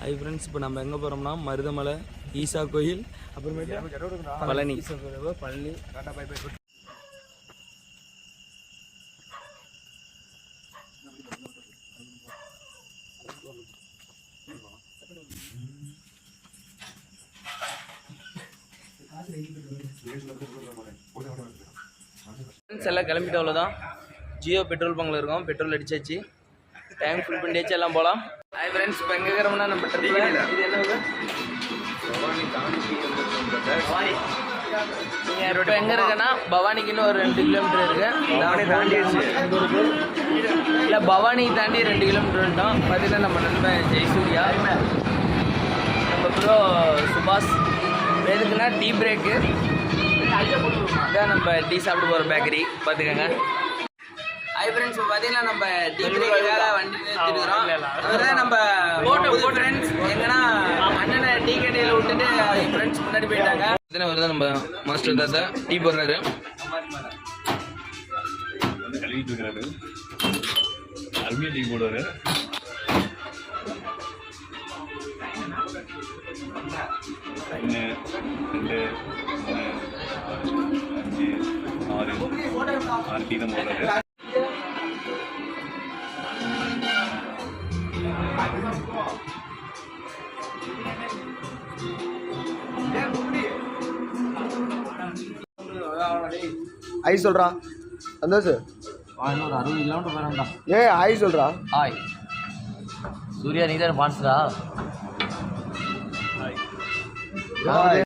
Hi friends, இப்போ நம்ம எங்கே போகிறோம்னா மருதமலை ஈசா கோயில், அப்புறமேட்டு பழனி. பழனி ஃப்ரெண்ட்ஸ் எல்லாம் கிளம்பிட்டு அவ்வளோதான். ஜியோ பெட்ரோல் பங்கில் இருக்கோம். பெட்ரோல் அடிச்சாச்சு, டேங்க் ஃபுல் பண்ணியாச்சு, எல்லாம் போகலாம். ஹாய் ஃப்ரெண்ட்ஸ், இப்போ எங்கே இருக்கிறோம்னா நம்ம இது என்ன நீங்கள் இப்போ எங்கே இருக்குன்னா பவானிக்குன்னு ஒரு 2 கிலோமீட்டர் இருக்குது. இல்லை, பவானி தாண்டி 2 கிலோமீட்டர் வந்துட்டோம். பார்த்தீங்கன்னா நம்ம நண்பன் ஜெயசூர்யா, நம்ம ப்ரோ சுபாஷ். எதுக்குன்னா டீ பிரேக்கு இதான் நம்ம டீ சாப்பிட்டு போகிற பேக்கரி பார்த்துக்கோங்க. ஹாய் ஃப்ரெண்ட்ஸ், இப்போ பார்த்தீங்கன்னா நம்ம டீ பிரேக்குக்காக வண்டி நிறுத்திருக்கிறோம். அதுதான் நம்ம போட்டு ஃப்ரெண்ட்ஸ் எங்கன்னா அண்ணனை டீ கடையில் விட்டுட்டு ஃப்ரெண்ட்ஸ் முன்னாடி போயிட்டாங்க. வருதான் நம்ம மாஸ்டர் தாத்தா டீ போடுறாரு. கழுவிட்டு இருக்கிறாரு, அருமையாக டீ போடுவார். ஒன்று 2 3 4 5 6 டீ தான் போடுறாரு. ஐ சொல்கிறான் சந்தோஷ், இன்னொரு 60 கிலோமீட்டர் போகிறோம்டா. ஐ சொல்கிறா. ஹாய் சூர்யா, நீ தானே பான்ஸ்டா?